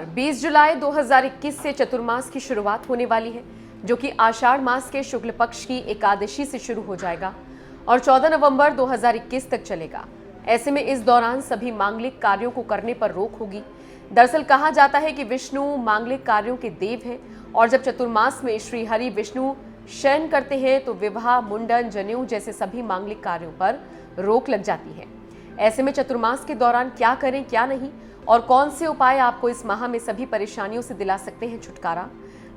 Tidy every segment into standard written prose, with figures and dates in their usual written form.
20 जुलाई 2021 से चतुर्मास की शुरुआत होने वाली है, जो कि आषाढ़ मास के शुक्ल पक्ष की एकादशी से शुरू हो जाएगा और 14 नवंबर 2021 तक चलेगा। ऐसे में इस दौरान सभी मांगलिक कार्यों को करने पर रोक होगी। दरअसल कहा जाता है कि विष्णु मांगलिक कार्यों के देव हैं और जब चतुर्मास में श्री हरि विष्णु शयन करते हैं तो विवाह, मुंडन, जनेऊ जैसे सभी मांगलिक कार्यों पर रोक लग जाती है। ऐसे में चतुर्मास के दौरान क्या करें, क्या नहीं और कौन से उपाय आपको इस माह में सभी परेशानियों से दिला सकते हैं छुटकारा,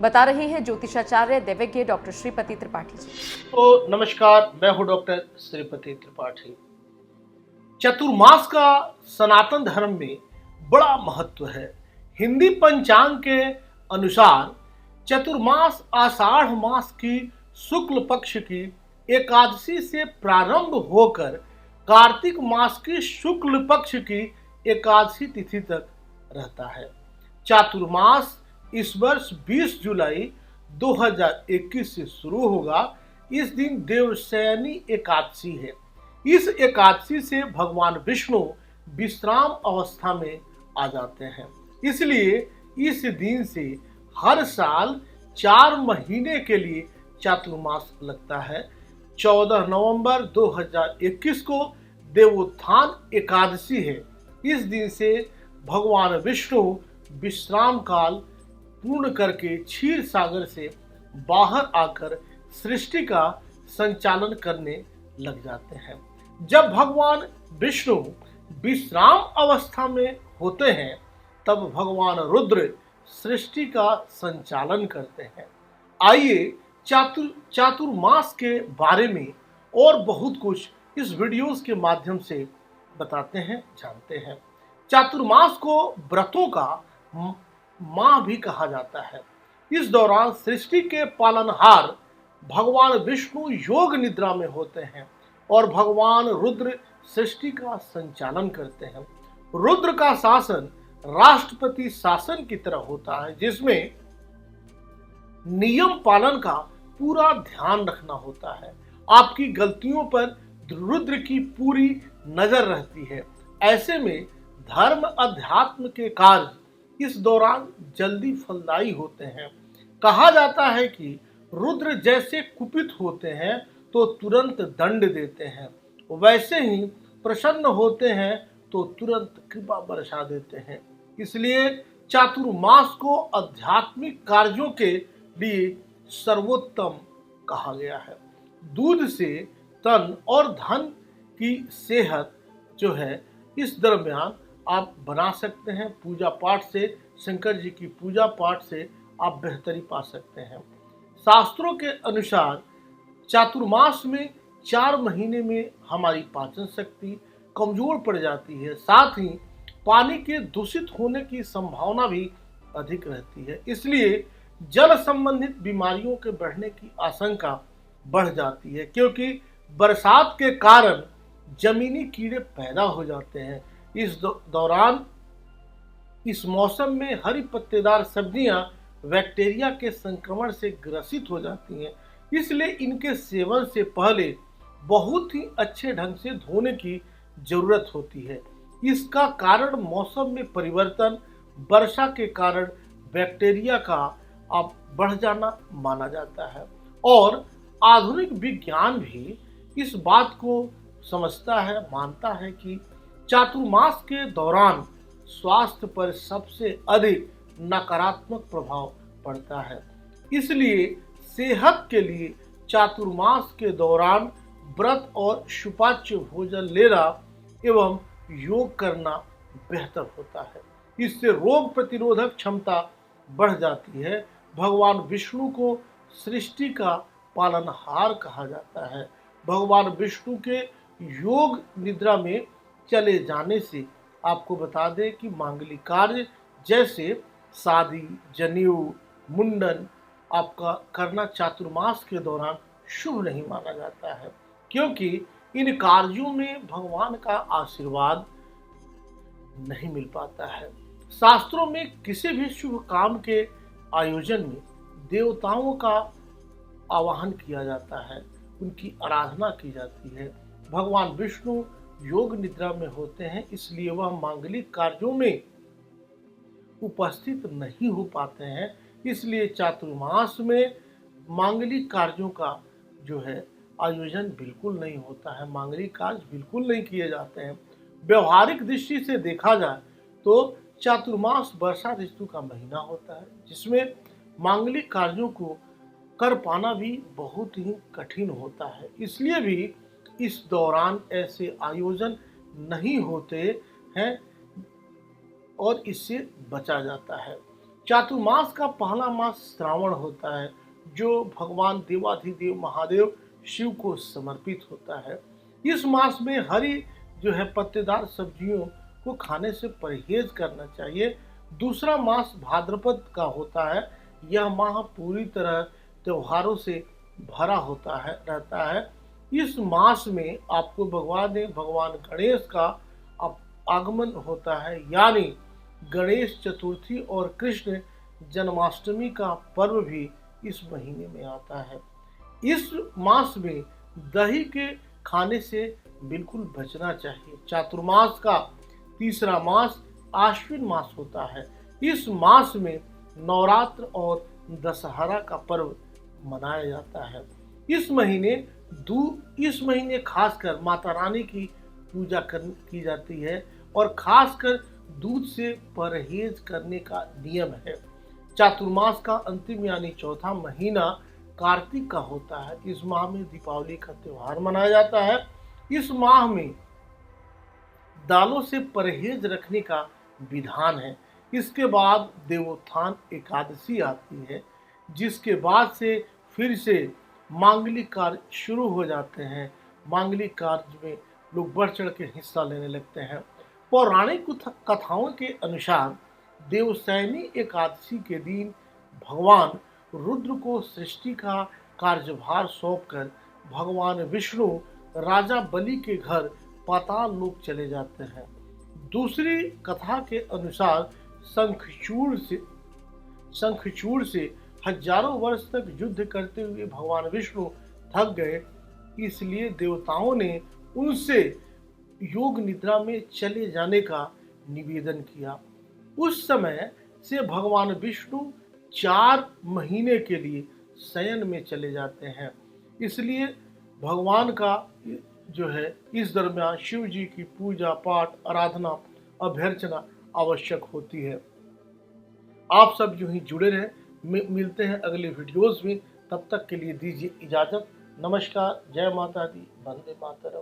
बता रहे हैं ज्योतिषाचार्य दैवज्ञ डॉक्टर श्रीपति त्रिपाठी जी। तो नमस्कार, मैं हूं डॉक्टर श्रीपति त्रिपाठी। चतुर्मास का सनातन धर्म में बड़ा महत्व है। हिंदी पंचांग के अनुसार चतुर्मास आषाढ़ मास की शुक्ल पक्ष की एकादशी से प्रारंभ होकर कार्तिक मास की शुक्ल पक्ष की एकादशी तिथि तक रहता है। चातुर्मास इस वर्ष 20 जुलाई 2021 से शुरू होगा। इस दिन देवशयनी एकादशी है। इस एकादशी से भगवान विष्णु विश्राम अवस्था में आ जाते हैं। इसलिए इस दिन से हर साल 4 महीने के लिए चातुर्मास लगता है। 14 नवंबर 2021 को देवोत्थान एकादशी है। इस दिन से भगवान विष्णु विश्राम काल पूर्ण करके क्षीर सागर से बाहर आकर सृष्टि का संचालन करने लग जाते हैं। जब भगवान विष्णु विश्राम अवस्था में होते हैं तब भगवान रुद्र सृष्टि का संचालन करते हैं। आइए चातुर्मास के बारे में और बहुत कुछ इस वीडियोस के माध्यम से बताते हैं, जानते हैं। चातुर्मास को व्रतों का माह भी कहा जाता है। इस दौरान सृष्टि के पालनहार भगवान विष्णु योग निद्रा में होते हैं और भगवान रुद्र सृष्टि का संचालन करते हैं। रुद्र का शासन राष्ट्रपति शासन की तरह होता है, जिसमें नियम पालन का पूरा ध्यान रखना होता है। आपकी गलतियों पर रुद्र की पूरी नजर रहती है। ऐसे में धर्म अध्यात्म के कार्य इस दौरान जल्दी फलदायी होते हैं। कहा जाता है कि रुद्र जैसे कुपित होते हैं तो तुरंत दंड देते हैं, वैसे ही प्रसन्न होते हैं तो तुरंत कृपा बरसा देते हैं। इसलिए चातुर्मास को आध्यात्मिक कार्यों के लिए सर्वोत्तम कहा गया है। दूध से तन और धन की सेहत जो है इस दरमियान आप बना सकते हैं। पूजा पाठ से, शंकर जी की पूजा पाठ से आप बेहतरी पा सकते हैं। शास्त्रों के अनुसार चातुर्मास में 4 महीने में हमारी पाचन शक्ति कमजोर पड़ जाती है। साथ ही पानी के दूषित होने की संभावना भी अधिक रहती है। इसलिए जल संबंधित बीमारियों के बढ़ने की आशंका बढ़ जाती है, क्योंकि बरसात के कारण जमीनी कीड़े पैदा हो जाते हैं। इस दौरान इस मौसम में हरी पत्तेदार सब्जियां बैक्टीरिया के संक्रमण से ग्रसित हो जाती हैं। इसलिए इनके सेवन से पहले बहुत ही अच्छे ढंग से धोने की जरूरत होती है। इसका कारण मौसम में परिवर्तन, वर्षा के कारण बैक्टीरिया का बढ़ जाना माना जाता है। और आधुनिक विज्ञान भी इस बात को समझता है, मानता है कि चातुर्मास के दौरान स्वास्थ्य पर सबसे अधिक नकारात्मक प्रभाव पड़ता है। इसलिए सेहत के लिए चातुर्मास के दौरान व्रत और सुपाच्य भोजन लेना एवं योग करना बेहतर होता है। इससे रोग प्रतिरोधक क्षमता बढ़ जाती है। भगवान विष्णु को सृष्टि का पालनहार कहा जाता है। भगवान विष्णु के योग निद्रा में चले जाने से आपको बता दें कि मांगलिक कार्य जैसे शादी, जनेऊ, मुंडन आपका करना चातुर्मास के दौरान शुभ नहीं माना जाता है, क्योंकि इन कार्यों में भगवान का आशीर्वाद नहीं मिल पाता है। शास्त्रों में किसी भी शुभ काम के आयोजन में देवताओं का आवाहन किया जाता है, उनकी आराधना की जाती है। भगवान विष्णु योग निद्रा में होते हैं, इसलिए वह मांगलिक कार्यों में उपस्थित नहीं हो पाते हैं। इसलिए चातुर्मास में मांगलिक कार्यों का जो है आयोजन बिल्कुल नहीं होता है, मांगलिक कार्य बिल्कुल नहीं किए जाते हैं। व्यवहारिक दृष्टि से देखा जाए तो चातुर्मास वर्षा ऋतु का महीना होता है, जिसमें मांगलिक कार्यों को कर पाना भी बहुत ही कठिन होता है। इसलिए भी इस दौरान ऐसे आयोजन नहीं होते हैं और इससे बचा जाता है। चातुर्मास का पहला मास श्रावण होता है, जो भगवान देवाधिदेव महादेव शिव को समर्पित होता है। इस मास में हरी जो है पत्तेदार सब्जियों को खाने से परहेज करना चाहिए। दूसरा मास भाद्रपद का होता है। यह माह पूरी तरह त्योहारों से भरा होता है रहता है। इस मास में आपको भगवान गणेश का आगमन होता है, यानी गणेश चतुर्थी और कृष्ण जन्माष्टमी का पर्व भी इस महीने में आता है। इस मास में दही के खाने से बिल्कुल बचना चाहिए। चातुर्मास का तीसरा मास आश्विन मास होता है। इस मास में नवरात्र और दशहरा का पर्व मनाया जाता है। इस महीने खासकर माता रानी की पूजा की जाती है और खासकर दूध से परहेज करने का नियम है। चातुर्मास का अंतिम यानी चौथा महीना कार्तिक का होता है। इस माह में दीपावली का त्योहार मनाया जाता है। इस माह में दालों से परहेज रखने का विधान है। इसके बाद देवोत्थान एकादशी आती है, जिसके बाद से फिर से मांगलिक कार्य शुरू हो जाते हैं। मांगलिक कार्य में लोग बढ़ चढ़ के हिस्सा लेने लगते हैं। पौराणिक कथाओं के अनुसार देवशयनी एकादशी के दिन भगवान रुद्र को सृष्टि का कार्यभार सौंपकर भगवान विष्णु राजा बलि के घर पाताल लोक चले जाते हैं। दूसरी कथा के अनुसार शंखचूड़ से हजारों वर्ष तक युद्ध करते हुए भगवान विष्णु थक गए, इसलिए देवताओं ने उनसे योग निद्रा में चले जाने का निवेदन किया। उस समय से भगवान विष्णु 4 महीने के लिए शयन में चले जाते हैं। इसलिए भगवान का जो है इस दरमियान शिव जी की पूजा पाठ आराधना अभ्यर्चना आवश्यक होती है। आप सब यूं ही जुड़े रहें। मिलते हैं अगले वीडियोस में। तब तक के लिए दीजिए इजाजत। नमस्कार। जय माता दी। वंदे मातरम।